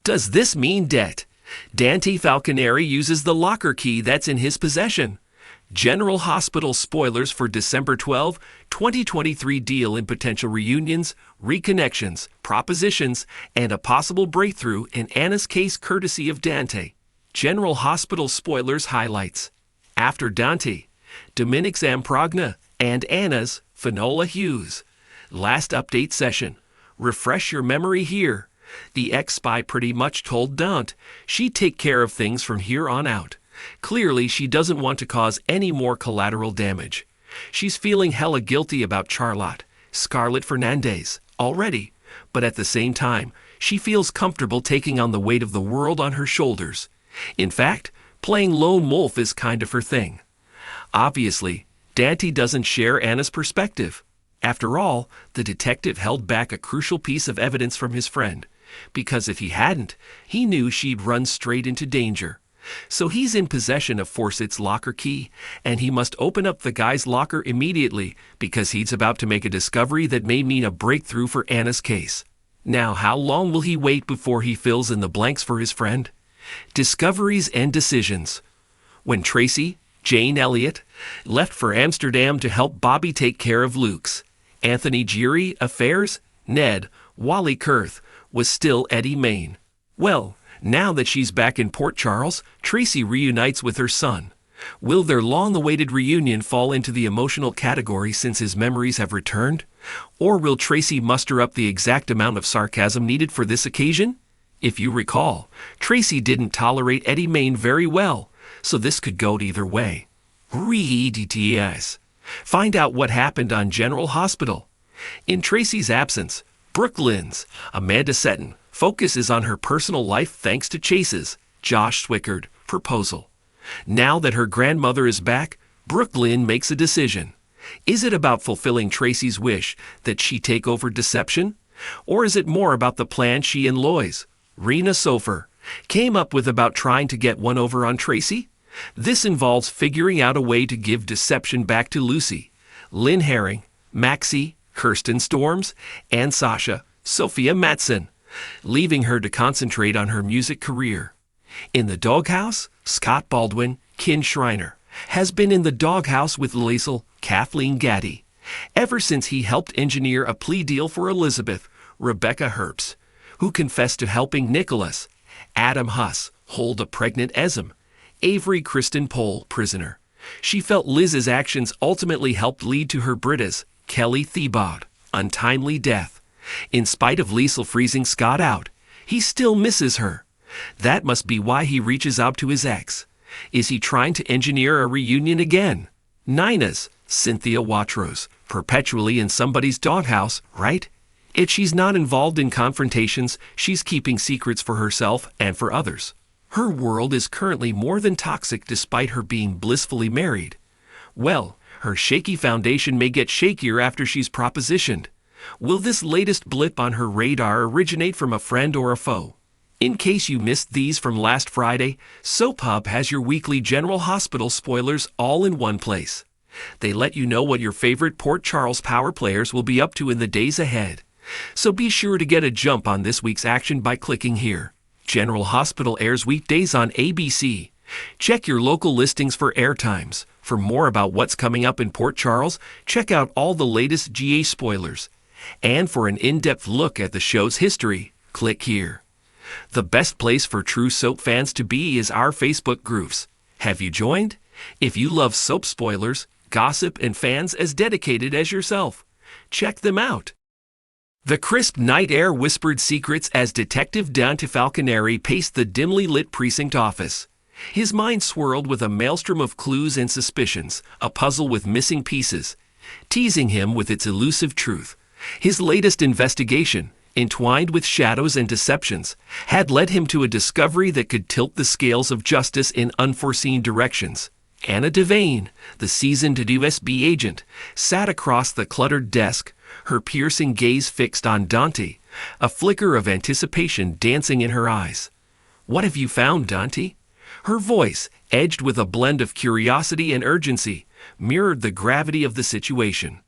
Does this mean debt? Dante Falconeri uses the locker key that's in his possession. General Hospital spoilers for December 12, 2023 deal in potential reunions, reconnections, propositions, and a possible breakthrough in Anna's case courtesy of Dante. General Hospital spoilers highlights. After Dante, Dominic's Amprogna, and Anna's Finola Hughes. Last update session. Refresh your memory here. The ex-spy pretty much told Dante she'd take care of things from here on out. Clearly, she doesn't want to cause any more collateral damage. She's feeling hella guilty about Charlotte, Scarlett Fernandez, already, but at the same time, she feels comfortable taking on the weight of the world on her shoulders. In fact, playing lone wolf is kind of her thing. Obviously, Dante doesn't share Anna's perspective. After all, the detective held back a crucial piece of evidence from his friend, because if he hadn't, he knew she'd run straight into danger. So he's in possession of Fawcett's locker key, and he must open up the guy's locker immediately because he's about to make a discovery that may mean a breakthrough for Anna's case. Now, how long will he wait before he fills in the blanks for his friend? Discoveries and decisions. When Tracy, Jane Elliott, left for Amsterdam to help Bobby take care of Luke's, Anthony Geary affairs, Ned, Wally Kurth, was still Eddie Main. Well, now that she's back in Port Charles, Tracy reunites with her son. Will their long-awaited reunion fall into the emotional category since his memories have returned? Or will Tracy muster up the exact amount of sarcasm needed for this occasion? If you recall, Tracy didn't tolerate Eddie Main very well, so this could go either way. Read DTS. Find out what happened on General Hospital. In Tracy's absence, Brooklyn's Amanda Seton focuses on her personal life thanks to Chase's, Josh Swickard, proposal. Now that her grandmother is back, Brooklyn makes a decision. Is it about fulfilling Tracy's wish that she take over Deception? Or is it more about the plan she and Lois, Rena Sofer, came up with about trying to get one over on Tracy? This involves figuring out a way to give Deception back to Lucy, Lynn Herring, Maxie, Kirsten Storms, and Sasha, Sophia Matson, leaving her to concentrate on her music career. In the doghouse, Scott Baldwin, Kin Shriner, has been in the doghouse with Liesl, Kathleen Gaddy, ever since he helped engineer a plea deal for Elizabeth, Rebecca Herbst, who confessed to helping Nicholas, Adam Huss, hold a pregnant Esm, Avery Kristen Pohl, prisoner. She felt Liz's actions ultimately helped lead to her Britta's, Kelly Thiebaud, untimely death. In spite of Liesl freezing Scott out, he still misses her. That must be why he reaches out to his ex. Is he trying to engineer a reunion again? Nina's, Cynthia Watros, perpetually in somebody's doghouse, right? If she's not involved in confrontations, she's keeping secrets for herself and for others. Her world is currently more than toxic despite her being blissfully married. Well, her shaky foundation may get shakier after she's propositioned. Will this latest blip on her radar originate from a friend or a foe? In case you missed these from last Friday, Soap Hub has your weekly General Hospital spoilers all in one place. They let you know what your favorite Port Charles power players will be up to in the days ahead. So be sure to get a jump on this week's action by clicking here. General Hospital airs weekdays on ABC. Check your local listings for airtimes. For more about what's coming up in Port Charles, check out all the latest GA spoilers. And for an in-depth look at the show's history, click here. The best place for true soap fans to be is our Facebook groups. Have you joined? If you love soap spoilers, gossip, and fans as dedicated as yourself, check them out. The crisp night air whispered secrets as Detective Dante Falconeri paced the dimly lit precinct office. His mind swirled with a maelstrom of clues and suspicions, a puzzle with missing pieces, teasing him with its elusive truth. His latest investigation, entwined with shadows and deceptions, had led him to a discovery that could tilt the scales of justice in unforeseen directions. Anna Devane, the seasoned USB agent, sat across the cluttered desk, her piercing gaze fixed on Dante, a flicker of anticipation dancing in her eyes. "What have you found, Dante?" Her voice, edged with a blend of curiosity and urgency, mirrored the gravity of the situation.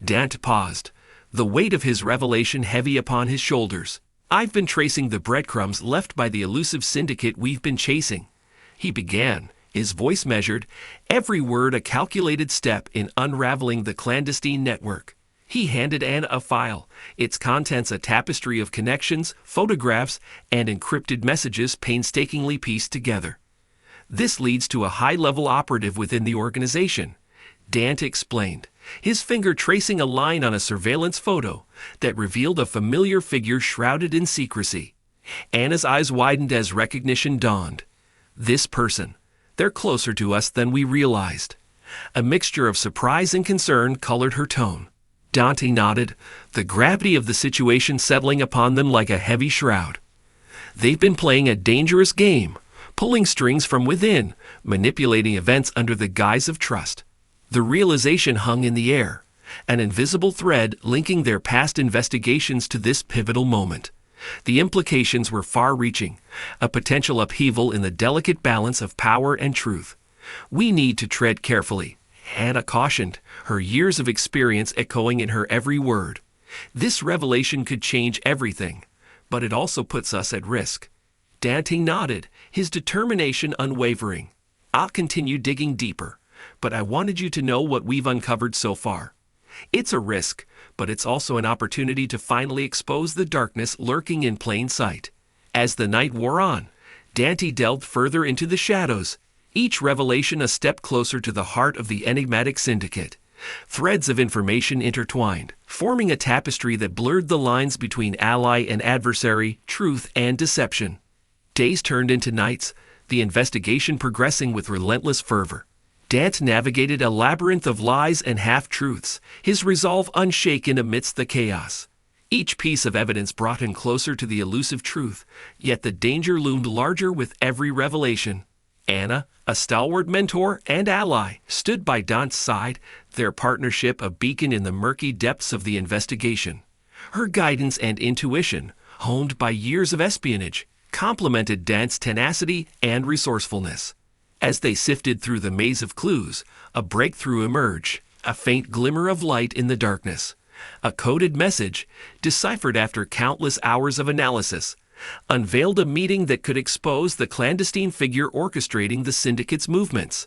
Dante paused, the weight of his revelation heavy upon his shoulders. I've been tracing the breadcrumbs left by the elusive syndicate we've been chasing, he began, his voice measured, every word a calculated step in unraveling the clandestine network. He handed Anna a file, its contents a tapestry of connections, photographs, and encrypted messages painstakingly pieced together. This leads to a high-level operative within the organization, Dante explained, his finger tracing a line on a surveillance photo that revealed a familiar figure shrouded in secrecy. Anna's eyes widened as recognition dawned. This person. They're closer to us than we realized. A mixture of surprise and concern colored her tone. Dante nodded, the gravity of the situation settling upon them like a heavy shroud. They've been playing a dangerous game, pulling strings from within, manipulating events under the guise of trust. The realization hung in the air, an invisible thread linking their past investigations to this pivotal moment. The implications were far-reaching, a potential upheaval in the delicate balance of power and truth. We need to tread carefully, Anna cautioned, her years of experience echoing in her every word. This revelation could change everything, but it also puts us at risk. Dante nodded, his determination unwavering. I'll continue digging deeper, but I wanted you to know what we've uncovered so far. It's a risk, but it's also an opportunity to finally expose the darkness lurking in plain sight. As the night wore on, Dante delved further into the shadows, each revelation a step closer to the heart of the enigmatic syndicate. Threads of information intertwined, forming a tapestry that blurred the lines between ally and adversary, truth and deception. Days turned into nights, the investigation progressing with relentless fervor. Dante navigated a labyrinth of lies and half-truths, his resolve unshaken amidst the chaos. Each piece of evidence brought him closer to the elusive truth, yet the danger loomed larger with every revelation. Anna, a stalwart mentor and ally, stood by Dante's side, their partnership a beacon in the murky depths of the investigation. Her guidance and intuition, honed by years of espionage, complemented Dante's tenacity and resourcefulness. As they sifted through the maze of clues, a breakthrough emerged, a faint glimmer of light in the darkness. A coded message, deciphered after countless hours of analysis, unveiled a meeting that could expose the clandestine figure orchestrating the syndicate's movements.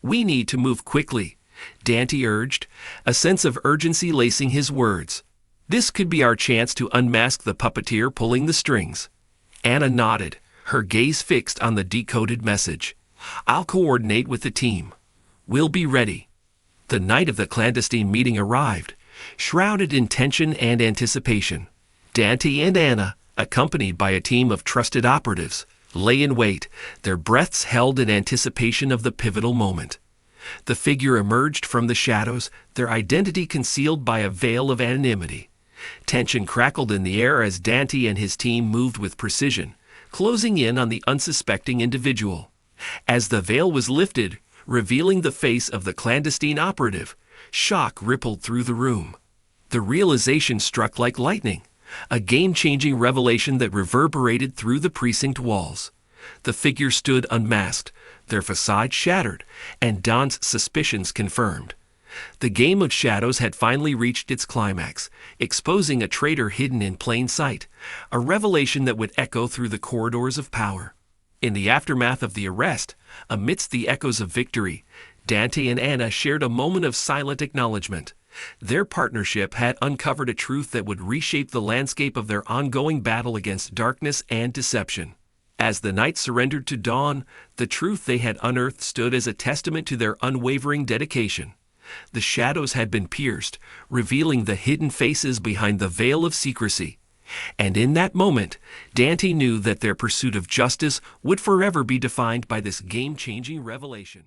We need to move quickly, Dante urged, a sense of urgency lacing his words. This could be our chance to unmask the puppeteer pulling the strings. Anna nodded, her gaze fixed on the decoded message. I'll coordinate with the team. We'll be ready. The night of the clandestine meeting arrived, shrouded in tension and anticipation. Dante and Anna, accompanied by a team of trusted operatives, lay in wait, their breaths held in anticipation of the pivotal moment. The figure emerged from the shadows, their identity concealed by a veil of anonymity. Tension crackled in the air as Dante and his team moved with precision, closing in on the unsuspecting individual. As the veil was lifted, revealing the face of the clandestine operative, shock rippled through the room. The realization struck like lightning, a game-changing revelation that reverberated through the precinct walls. The figure stood unmasked, their facade shattered, and Dante's suspicions confirmed. The game of shadows had finally reached its climax, exposing a traitor hidden in plain sight, a revelation that would echo through the corridors of power. In the aftermath of the arrest, amidst the echoes of victory, Dante and Anna shared a moment of silent acknowledgement. Their partnership had uncovered a truth that would reshape the landscape of their ongoing battle against darkness and deception. As the night surrendered to dawn, the truth they had unearthed stood as a testament to their unwavering dedication. The shadows had been pierced, revealing the hidden faces behind the veil of secrecy. And in that moment, Dante knew that their pursuit of justice would forever be defined by this game-changing revelation.